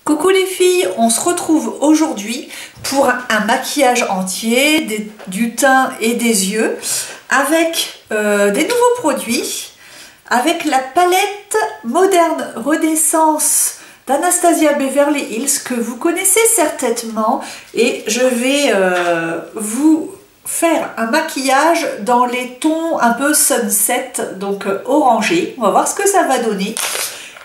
Coucou les filles, on se retrouve aujourd'hui pour un maquillage entier, du teint et des yeux avec des nouveaux produits, avec la palette Modern Renaissance d'Anastasia Beverly Hills que vous connaissez certainement, et je vais vous faire un maquillage dans les tons un peu sunset, donc orangé. On va voir ce que ça va donner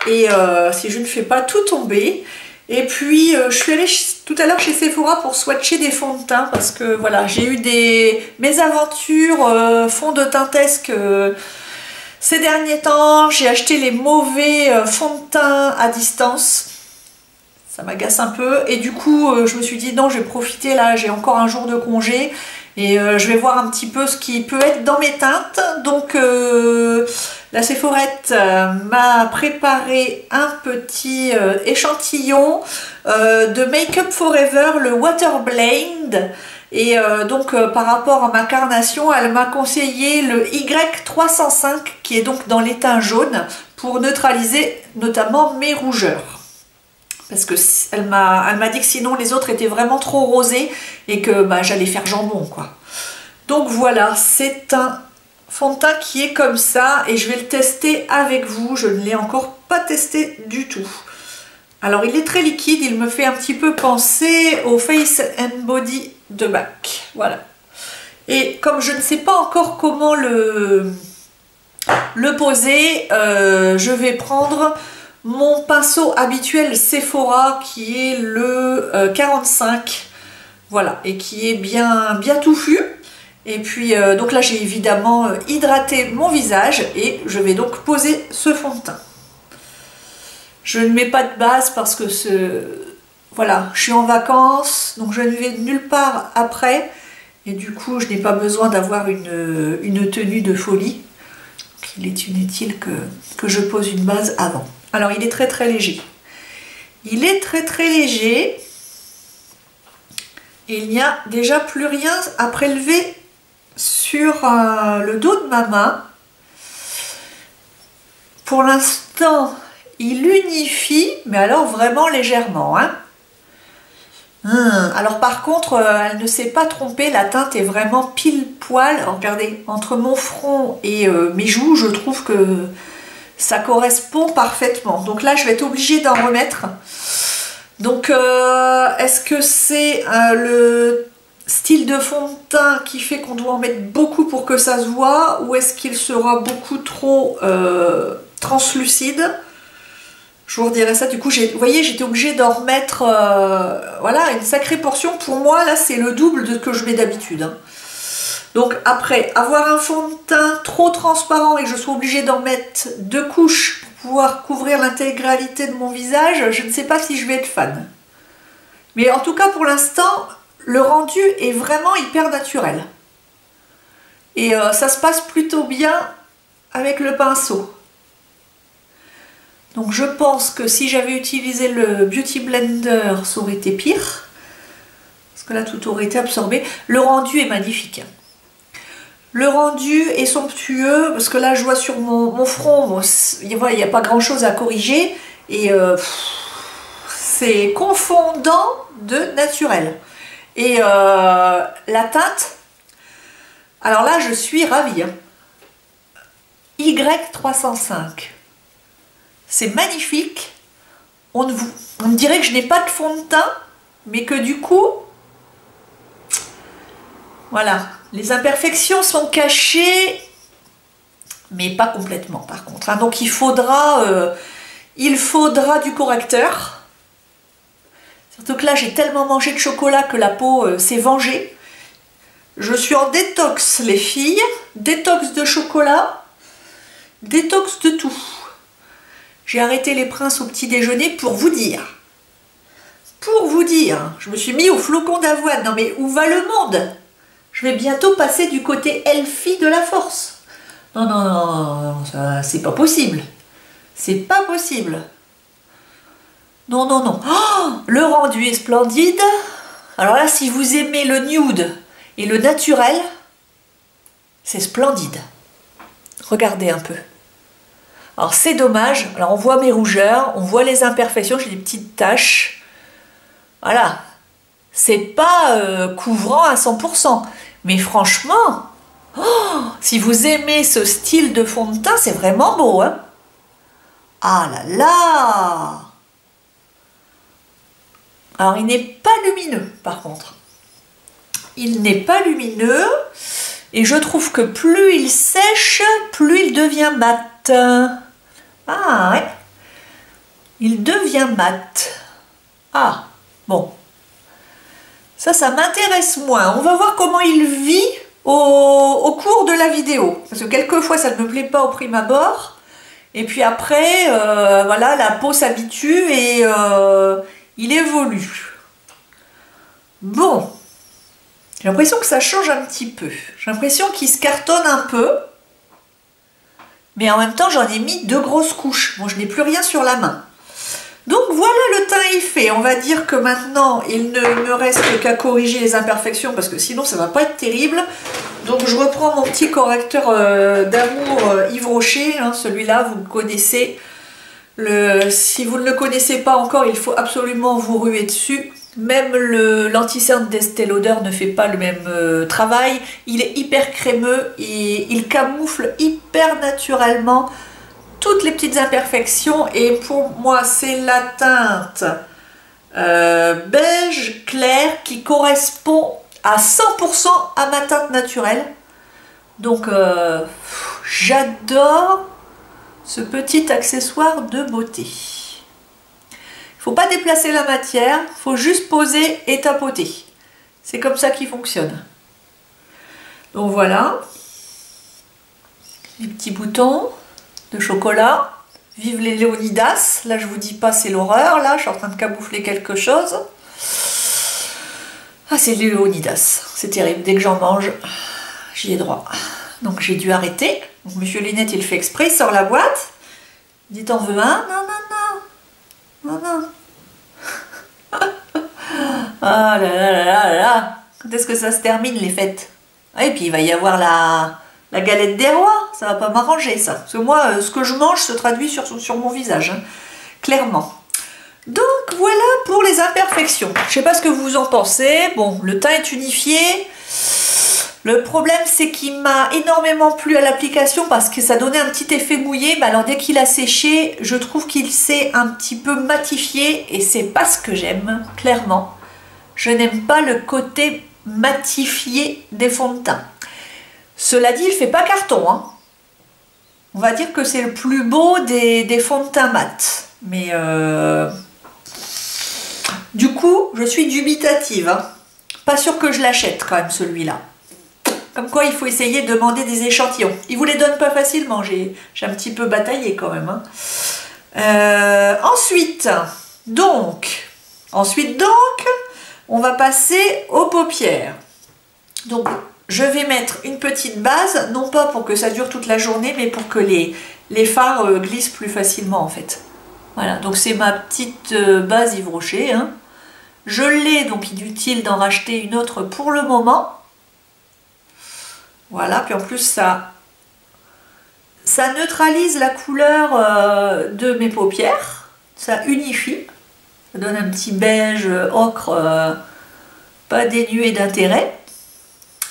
et si je ne fais pas tout tomber. Et puis je suis allée tout à l'heure chez Sephora pour swatcher des fonds de teint parce que voilà, j'ai eu des mésaventures fonds de teintesque ces derniers temps. J'ai acheté les mauvais fonds de teint à distance, ça m'agace un peu, et du coup je me suis dit non, je vais profiter, là j'ai encore un jour de congé et je vais voir un petit peu ce qui peut être dans mes teintes. Donc la Sephorette m'a préparé un petit échantillon de Make Up Forever, le Water Blend. Et donc par rapport à ma carnation, elle m'a conseillé le Y305 qui est donc dans les teints jaunes pour neutraliser notamment mes rougeurs. Parce que elle m'a dit que sinon les autres étaient vraiment trop rosés et que bah, j'allais faire jambon quoi. Donc voilà, c'est un fond de teint qui est comme ça et je vais le tester avec vous. Je ne l'ai encore pas testé du tout. Alors il est très liquide, il me fait un petit peu penser au Face and Body de MAC. Voilà. Et comme je ne sais pas encore comment le poser, je vais prendre mon pinceau habituel Sephora qui est le 45, voilà, et qui est bien touffu. Et puis donc là j'ai évidemment hydraté mon visage et je vais donc poser ce fond de teint. Je ne mets pas de base parce que voilà, je suis en vacances, donc je ne vais nulle part après et du coup je n'ai pas besoin d'avoir une tenue de folie. Donc, il est inutile que je pose une base avant. Alors il est très léger. Il est très léger. Et il n'y a déjà plus rien à prélever sur le dos de ma main. Pour l'instant, il unifie, mais alors vraiment légèrement. Hein. Alors par contre, elle ne s'est pas trompée, la teinte est vraiment pile poil. Regardez, entre mon front et mes joues, je trouve que ça correspond parfaitement. Donc là, je vais être obligée d'en remettre. Donc, est-ce que c'est le style de fond de teint qui fait qu'on doit en mettre beaucoup pour que ça se voit, ou est-ce qu'il sera beaucoup trop translucide? Je vous redirai ça. Du coup, vous voyez, j'étais obligée d'en remettre voilà, une sacrée portion. Pour moi, là, c'est le double de ce que je mets d'habitude. Hein. Donc après, avoir un fond de teint trop transparent et que je sois obligée d'en mettre 2 couches pour pouvoir couvrir l'intégralité de mon visage, je ne sais pas si je vais être fan. Mais en tout cas, pour l'instant, le rendu est vraiment hyper naturel. Et ça se passe plutôt bien avec le pinceau. Donc je pense que si j'avais utilisé le Beauty Blender, ça aurait été pire. Parce que là, tout aurait été absorbé. Le rendu est magnifique. Le rendu est somptueux, parce que là je vois sur mon front, bon, il n'y a pas grand chose à corriger, et c'est confondant de naturel. Et la teinte, alors là je suis ravie. Hein. Y305, c'est magnifique. On me dirait que je n'ai pas de fond de teint, mais que du coup, voilà. Les imperfections sont cachées, mais pas complètement par contre. Hein. Donc il faudra du correcteur. Surtout que là j'ai tellement mangé de chocolat que la peau s'est vengée. Je suis en détox les filles, détox de chocolat, détox de tout. J'ai arrêté les princes au petit déjeuner pour vous dire. Pour vous dire, je me suis mis au flocon d'avoine. Non mais où va le monde ? Je vais bientôt passer du côté elfie de la force. Non, ça c'est pas possible. C'est pas possible. Non. Oh, le rendu est splendide. Alors là, si vous aimez le nude et le naturel, c'est splendide. Regardez un peu. Alors c'est dommage, alors on voit mes rougeurs, on voit les imperfections, j'ai des petites taches. Voilà, c'est pas couvrant à 100%. Mais franchement, oh, si vous aimez ce style de fond de teint, c'est vraiment beau, hein. Ah là là! Alors il n'est pas lumineux par contre. Il n'est pas lumineux et je trouve que plus il sèche, plus il devient mat. Ah ouais, il devient mat. Ah bon, ça m'intéresse moins. On va voir comment il vit au cours de la vidéo. Parce que quelquefois ça ne me plaît pas au prime abord. Et puis après, voilà, la peau s'habitue et il évolue. Bon, j'ai l'impression que ça change un petit peu. J'ai l'impression qu'il se cartonne un peu. Mais en même temps, j'en ai mis 2 grosses couches. Bon, je n'ai plus rien sur la main. Donc voilà, le teint est fait. On va dire que maintenant, il ne me reste qu'à corriger les imperfections parce que sinon, ça ne va pas être terrible. Donc je reprends mon petit correcteur d'amour Yves Rocher. Hein, celui-là, vous le connaissez. Si vous ne le connaissez pas encore, il faut absolument vous ruer dessus. Même l'anti-cerne d'Estée Lauder ne fait pas le même travail. Il est hyper crémeux et il camoufle hyper naturellement toutes les petites imperfections. Et pour moi, c'est la teinte beige clair qui correspond à 100% à ma teinte naturelle. Donc, j'adore ce petit accessoire de beauté. Il ne faut pas déplacer la matière, il faut juste poser et tapoter. C'est comme ça qu'il fonctionne. Donc voilà, les petits boutons de chocolat. Vive les Léonidas. Là, je vous dis pas, c'est l'horreur. Là, je suis en train de camoufler quelque chose. Ah, c'est les Léonidas. C'est terrible. Dès que j'en mange, j'y ai droit. Donc, j'ai dû arrêter. Donc, Monsieur Linette, il fait exprès, il sort la boîte. Il dit, t'en veux un? Non, non, non. Non, non. Ah là là là là là. Quand est-ce que ça se termine les fêtes? Ah, et puis il va y avoir la galette des rois. Ça va pas m'arranger ça. Parce que moi, ce que je mange se traduit sur mon visage. Hein, clairement. Donc voilà pour les imperfections. Je sais pas ce que vous en pensez. Bon, le teint est unifié. Le problème, c'est qu'il m'a énormément plu à l'application parce que ça donnait un petit effet mouillé. Mais alors, dès qu'il a séché, je trouve qu'il s'est un petit peu matifié et c'est pas ce que j'aime, clairement. Je n'aime pas le côté matifié des fonds de teint. Cela dit, il fait pas carton. Hein. On va dire que c'est le plus beau des fonds de teint mat. Mais du coup, je suis dubitative. Hein. Pas sûre que je l'achète quand même, celui-là. Comme quoi, il faut essayer de demander des échantillons. Ils vous les donnent pas facilement, j'ai un petit peu bataillé quand même. Hein. Ensuite, on va passer aux paupières. Donc, je vais mettre une petite base, non pas pour que ça dure toute la journée, mais pour que les fards glissent plus facilement en fait. Voilà, donc c'est ma petite base Yves Rocher. Hein. Je l'ai, donc inutile d'en racheter une autre pour le moment. Voilà, puis en plus ça neutralise la couleur de mes paupières, ça unifie, ça donne un petit beige ocre pas dénué d'intérêt.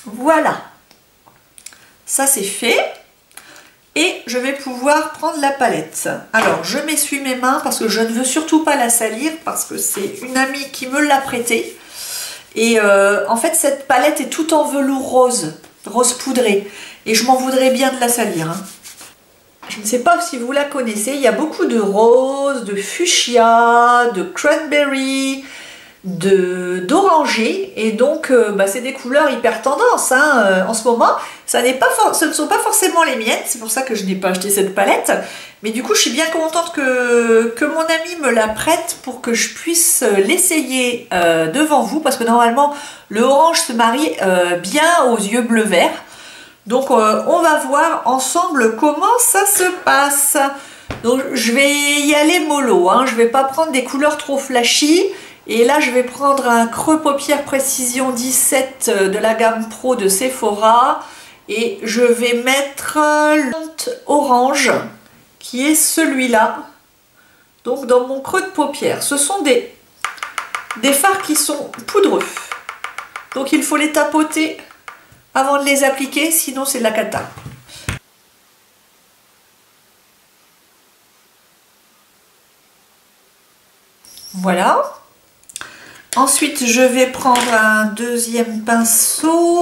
Voilà, ça c'est fait et je vais pouvoir prendre la palette. Alors je m'essuie mes mains parce que je ne veux surtout pas la salir parce que c'est une amie qui me l'a prêtée et en fait cette palette est tout en velours rose poudré et je m'en voudrais bien de la salir. Hein. Je ne sais pas si vous la connaissez, il y a beaucoup de rose, de fuchsia, de cranberry, d'oranger et donc c'est des couleurs hyper tendance hein, en ce moment. Ce ne sont pas forcément les miennes, c'est pour ça que je n'ai pas acheté cette palette. Mais du coup je suis bien contente que mon ami me la prête pour que je puisse l'essayer devant vous parce que normalement le orange se marie bien aux yeux bleu-vert. Donc on va voir ensemble comment ça se passe. Donc je vais y aller mollo, hein. Je ne vais pas prendre des couleurs trop flashy. Et là je vais prendre un creux paupières précision 17 de la gamme Pro de Sephora. Et je vais mettre le orange qui est celui-là. Donc dans mon creux de paupière. Ce sont des fards qui sont poudreux. Donc il faut les tapoter avant de les appliquer, sinon c'est de la cata. Voilà. Ensuite, je vais prendre un deuxième pinceau,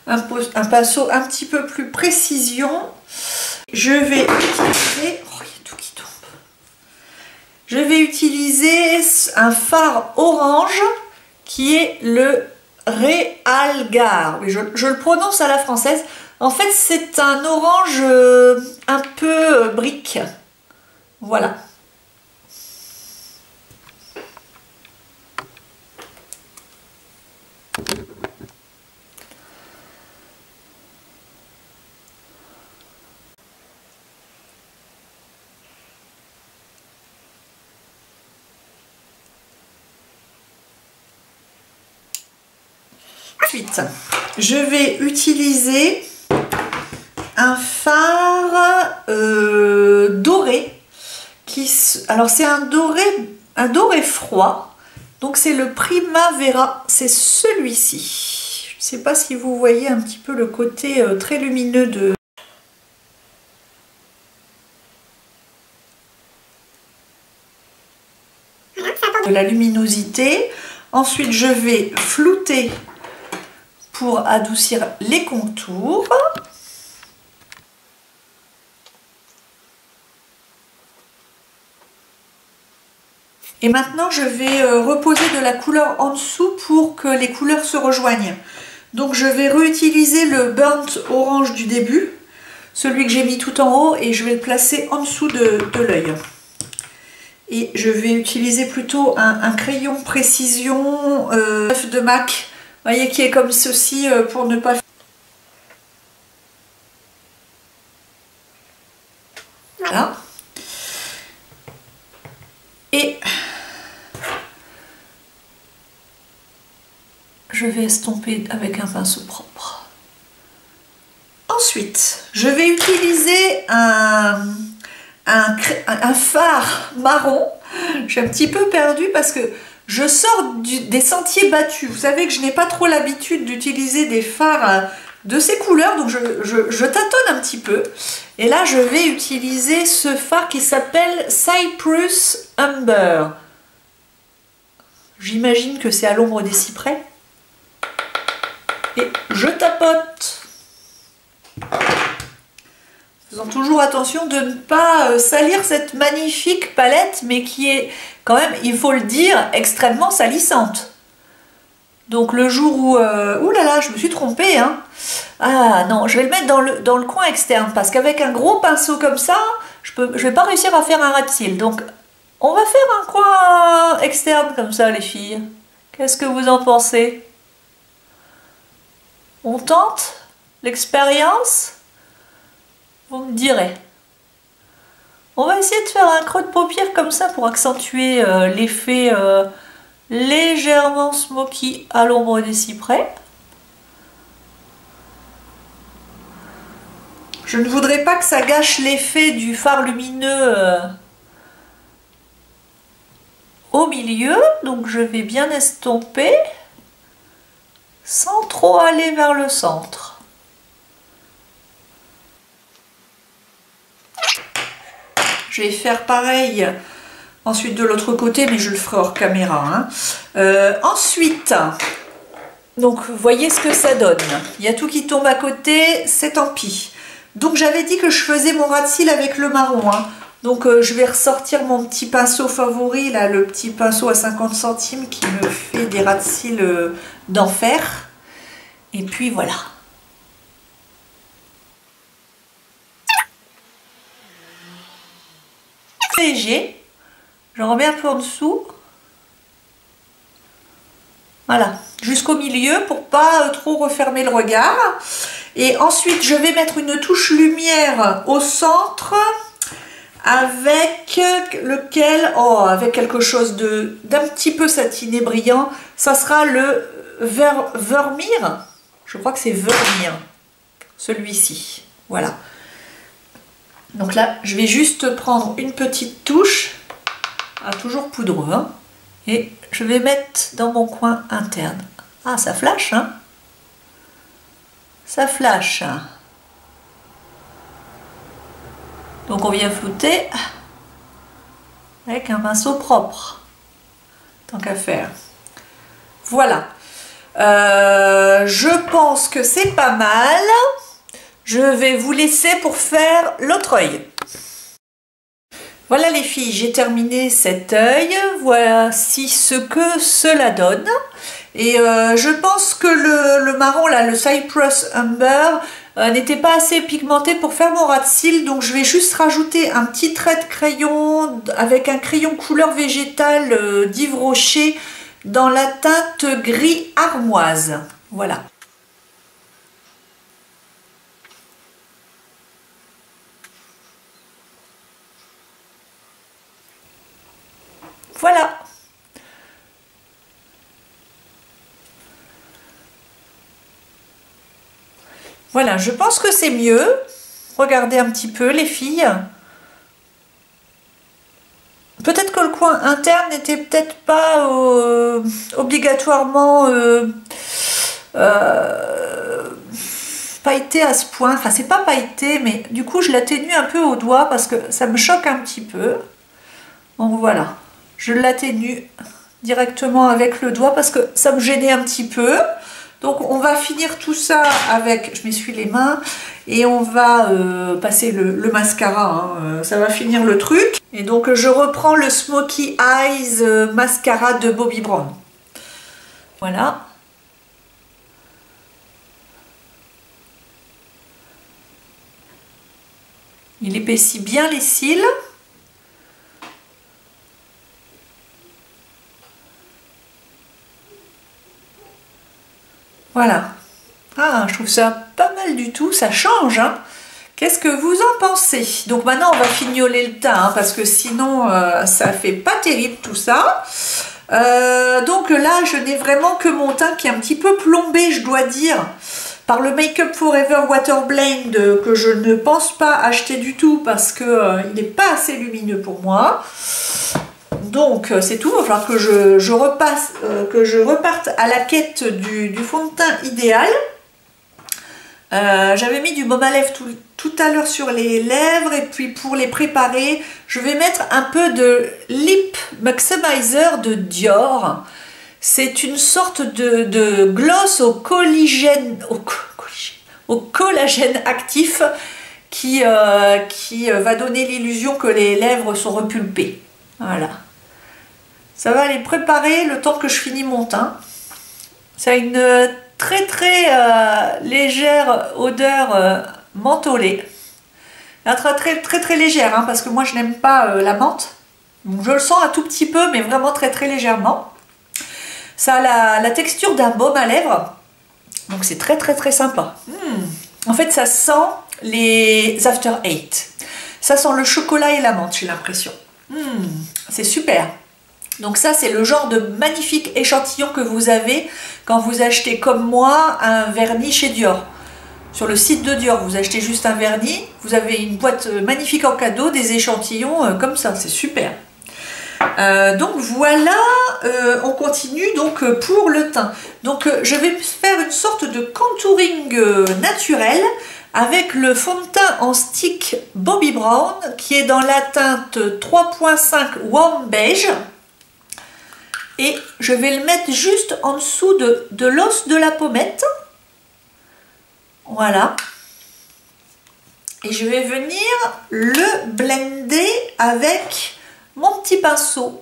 un pinceau un petit peu plus précision. Je vais utiliser... Oh, il y a tout qui tombe. Je vais utiliser un fard orange qui est le Realgar. Je le prononce à la française. En fait, c'est un orange un peu brique. Voilà. Ensuite, je vais utiliser un fard doré. Alors c'est un doré froid. Donc c'est le Primavera. C'est celui-ci. Je ne sais pas si vous voyez un petit peu le côté très lumineux de la luminosité. Ensuite, je vais flouter pour adoucir les contours. Et maintenant, je vais reposer de la couleur en dessous pour que les couleurs se rejoignent. Donc, je vais réutiliser le Burnt Orange du début, celui que j'ai mis tout en haut, et je vais le placer en dessous de l'œil. Et je vais utiliser plutôt un crayon précision de MAC. Vous voyez, qui est comme ceci pour ne pas... Voilà. Et je vais estomper avec un pinceau propre. Ensuite, je vais utiliser un phare marron. Je suis un petit peu perdue parce que je sors des sentiers battus. Vous savez que je n'ai pas trop l'habitude d'utiliser des fards de ces couleurs, donc je tâtonne un petit peu. Et là, je vais utiliser ce fard qui s'appelle Cyprus Umber. J'imagine que c'est à l'ombre des cyprès. Et je tapote. Faisons toujours attention de ne pas salir cette magnifique palette, mais qui est quand même, il faut le dire, extrêmement salissante. Donc le jour où... ouh là là, je me suis trompée, hein. Ah non, je vais le mettre dans le coin externe, parce qu'avec un gros pinceau comme ça, je vais pas réussir à faire un ras de cils. Donc on va faire un coin externe comme ça, les filles. Qu'est-ce que vous en pensez? On tente l'expérience? Vous me direz. On va essayer de faire un creux de paupière comme ça pour accentuer l'effet légèrement smoky à l'ombre des cyprès. Je ne voudrais pas que ça gâche l'effet du fard lumineux au milieu, donc je vais bien estomper sans trop aller vers le centre. Je vais faire pareil ensuite de l'autre côté, mais je le ferai hors caméra. Hein. Ensuite, donc voyez ce que ça donne. Il y a tout qui tombe à côté, c'est tant pis. Donc j'avais dit que je faisais mon ras de cils avec le marron. Hein. Donc je vais ressortir mon petit pinceau favori, là, le petit pinceau à 50 centimes qui me fait des ras de cils d'enfer. Et puis voilà. Léger, j'en remets un peu en dessous, voilà, jusqu'au milieu pour pas trop refermer le regard. Et ensuite je vais mettre une touche lumière au centre avec lequel, oh, avec quelque chose d'un petit peu satiné brillant, ça sera le Vermeer, je crois que c'est Vermeer, celui-ci, voilà. Donc là, je vais juste prendre une petite touche, toujours poudreux, hein, et je vais mettre dans mon coin interne. Ah, ça flash, hein? Ça flash. Donc on vient flouter avec un pinceau propre, tant qu'à faire. Voilà. Je pense que c'est pas mal. Je vais vous laisser pour faire l'autre œil. Voilà les filles, j'ai terminé cet œil. Voici ce que cela donne. Et je pense que le marron, là, le Cypress Umber, n'était pas assez pigmenté pour faire mon ras de cils. Donc je vais juste rajouter un petit trait de crayon avec un crayon couleur végétale d'Yves Rocher dans la teinte gris armoise. Voilà. Voilà. Voilà, je pense que c'est mieux. Regardez un petit peu les filles. Peut-être que le coin interne n'était peut-être pas obligatoirement pailleté à ce point. Enfin, c'est pas pailleté, mais du coup, je l'atténue un peu au doigt parce que ça me choque un petit peu. Donc voilà, je l'atténue directement avec le doigt parce que ça me gênait un petit peu. Donc on va finir tout ça avec, je m'essuie les mains, et on va passer le mascara, hein, ça va finir le truc. Et donc je reprends le Smoky Eyes mascara de Bobbi Brown. Voilà. Il épaissit bien les cils. Voilà. Ah, je trouve ça pas mal du tout, ça change, hein. Qu'est-ce que vous en pensez? Donc maintenant, on va fignoler le teint, hein, parce que sinon, ça fait pas terrible tout ça. Donc là, je n'ai vraiment que mon teint qui est un petit peu plombé, je dois dire, par le Make Up For Ever Water Blend que je ne pense pas acheter du tout parce que il n'est pas assez lumineux pour moi. Donc c'est tout, il va falloir que je reparte à la quête du fond de teint idéal. J'avais mis du baume à lèvres tout à l'heure sur les lèvres, et puis pour les préparer, je vais mettre un peu de Lip Maximizer de Dior. C'est une sorte de gloss au collagène actif qui va donner l'illusion que les lèvres sont repulpées. Voilà. Ça va les préparer le temps que je finis mon teint. Ça a une très légère odeur mentholée. Très légère, hein, parce que moi je n'aime pas la menthe. Donc je le sens un tout petit peu, mais vraiment très légèrement. Ça a la texture d'un baume à lèvres. Donc c'est très sympa. En fait ça sent les After Eight. Ça sent le chocolat et la menthe, j'ai l'impression. C'est super. Donc ça, c'est le genre de magnifique échantillon que vous avez quand vous achetez comme moi un vernis chez Dior. Sur le site de Dior, vous achetez juste un vernis, vous avez une boîte magnifique en cadeau, des échantillons comme ça, c'est super. Donc voilà, on continue donc pour le teint. Donc je vais faire une sorte de contouring naturel avec le fond de teint en stick Bobbi Brown qui est dans la teinte 3.5 Warm Beige. Et je vais le mettre juste en dessous de l'os de la pommette. Voilà. Et je vais venir le blender avec mon petit pinceau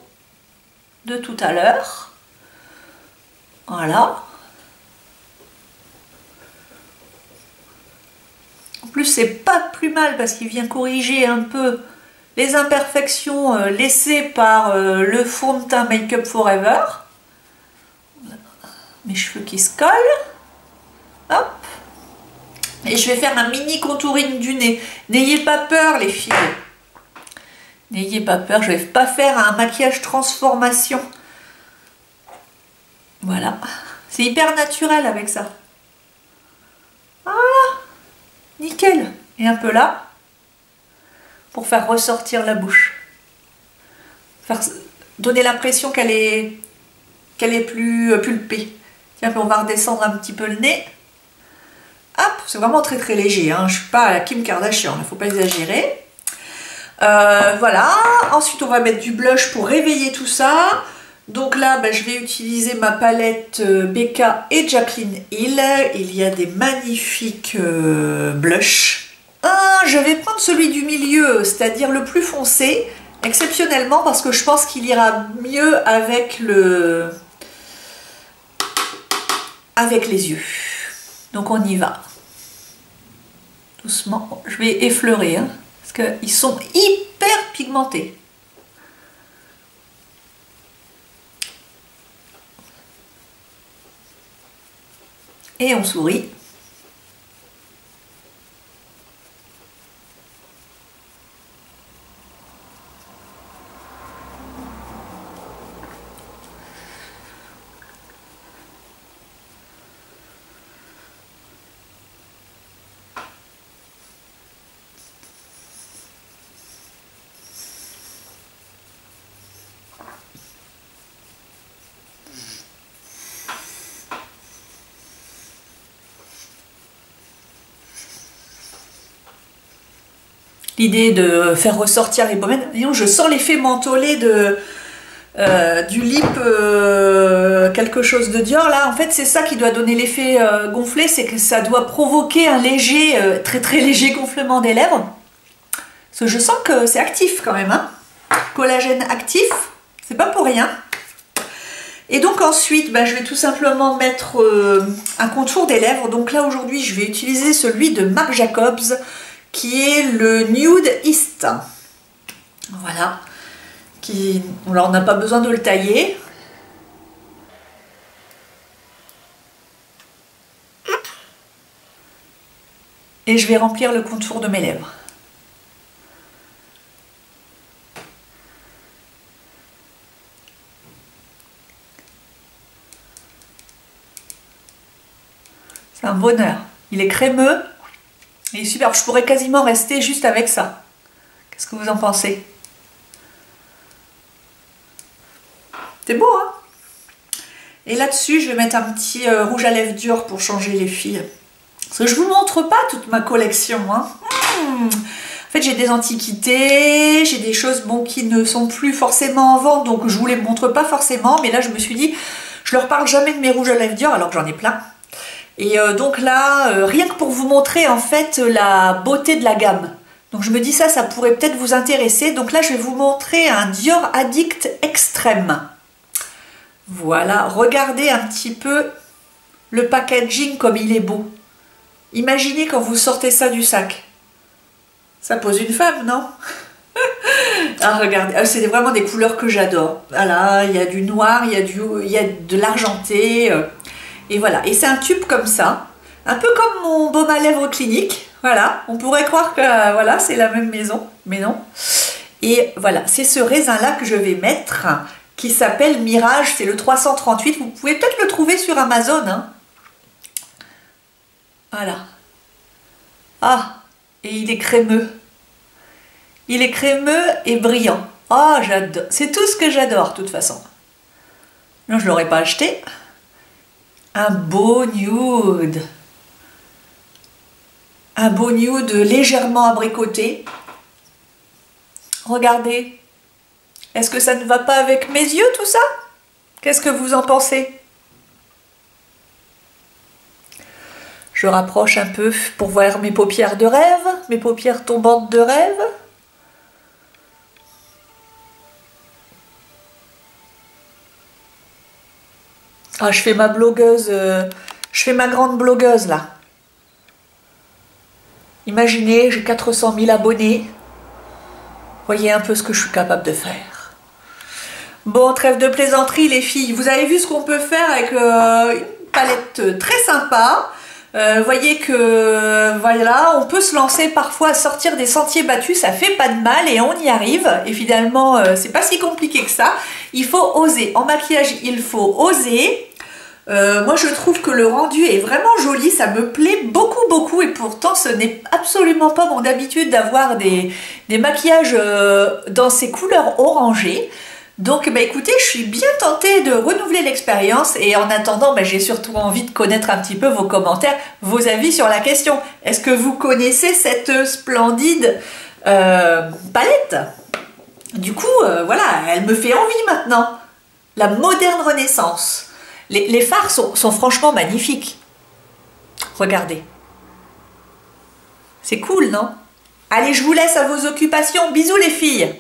de tout à l'heure. Voilà. En plus, c'est pas plus mal parce qu'il vient corriger un peu les imperfections laissées par le fond de teint Make Up For Ever. Mes cheveux qui se collent. Hop. Et je vais faire un mini contouring du nez. N'ayez pas peur les filles. N'ayez pas peur, je ne vais pas faire un maquillage transformation. Voilà. C'est hyper naturel avec ça. Voilà. Nickel. Et un peu là. pour faire ressortir la bouche. Donner l'impression qu'elle est plus pulpée. Tiens, puis on va redescendre un petit peu le nez. Hop, c'est vraiment très très léger, hein. Je ne suis pas à la Kim Kardashian, il ne faut pas exagérer. Voilà, ensuite on va mettre du blush pour réveiller tout ça. Donc là, je vais utiliser ma palette Becca et Jaclyn Hill. Il y a des magnifiques blushs. Je vais prendre celui du milieu, c'est-à-dire le plus foncé, exceptionnellement parce que je pense qu'il ira mieux avec les yeux. Donc on y va. Doucement, je vais effleurer, hein, parce qu'ils sont hyper pigmentés. Et on sourit. L'idée de faire ressortir les pommettes. Je sens l'effet mentholé du lip quelque chose de Dior. Là, en fait, c'est ça qui doit donner l'effet gonflé, c'est que ça doit provoquer un léger, très très léger gonflement des lèvres. Parce que je sens que c'est actif quand même, hein. Collagène actif, c'est pas pour rien. Et donc ensuite, je vais tout simplement mettre un contour des lèvres. Donc là, aujourd'hui, je vais utiliser celui de Marc Jacobs, qui est le Nude East. Voilà. Alors on n'a pas besoin de le tailler. Et je vais remplir le contour de mes lèvres. C'est un bonheur. Il est crémeux. Il est superbe, je pourrais quasiment rester juste avec ça. Qu'est-ce que vous en pensez? C'est beau, hein? Et là-dessus, je vais mettre un petit rouge à lèvres dur pour changer les filles. Parce que je ne vous montre pas toute ma collection, hein. En fait, j'ai des antiquités, j'ai des choses qui ne sont plus forcément en vente, donc je ne vous les montre pas forcément. Mais là, je me suis dit, je leur parle jamais de mes rouges à lèvres Dior, alors que j'en ai plein. Et donc là, rien que pour vous montrer en fait la beauté de la gamme. Donc je me dis ça pourrait peut-être vous intéresser. Donc là, je vais vous montrer un Dior Addict Extrême. Voilà, regardez un petit peu le packaging comme il est beau. Imaginez quand vous sortez ça du sac. Ça pose une femme, non? Ah, regardez, c'est vraiment des couleurs que j'adore. Voilà, il y a du noir, il y a de l'argenté. Et voilà, et c'est un tube comme ça, un peu comme mon baume à lèvres Clinique. Voilà, on pourrait croire que voilà, c'est la même maison, mais non. Et voilà, c'est ce raisin-là que je vais mettre, qui s'appelle Mirage, c'est le 338. Vous pouvez peut-être le trouver sur Amazon, hein. Voilà. Ah, et il est crémeux. Il est crémeux et brillant. Ah, j'adore. C'est tout ce que j'adore, de toute façon. Non, je ne l'aurais pas acheté. Un beau nude. Un beau nude légèrement abricoté. Regardez. Est-ce que ça ne va pas avec mes yeux, tout ça? Qu'est-ce que vous en pensez? Je rapproche un peu pour voir mes paupières de rêve, mes paupières tombantes de rêve. Ah, je fais ma blogueuse, je fais ma grande blogueuse là. Imaginez, j'ai 400 000 abonnés. Voyez un peu ce que je suis capable de faire. Bon, trêve de plaisanterie les filles. Vous avez vu ce qu'on peut faire avec une palette très sympa. Voyez que voilà, on peut se lancer parfois à sortir des sentiers battus, ça fait pas de mal et on y arrive. Et finalement, c'est pas si compliqué que ça. Il faut oser. En maquillage, il faut oser. Moi je trouve que le rendu est vraiment joli, ça me plaît beaucoup et pourtant ce n'est absolument pas mon habitude d'avoir des maquillages dans ces couleurs orangées. Donc bah, écoutez, je suis bien tentée de renouveler l'expérience et en attendant, bah, j'ai surtout envie de connaître un petit peu vos commentaires, vos avis sur la question. Est-ce que vous connaissez cette splendide palette? Du coup, voilà, elle me fait envie maintenant. La moderne renaissance. Les fards sont franchement magnifiques. Regardez. C'est cool, non? Allez, je vous laisse à vos occupations. Bisous les filles!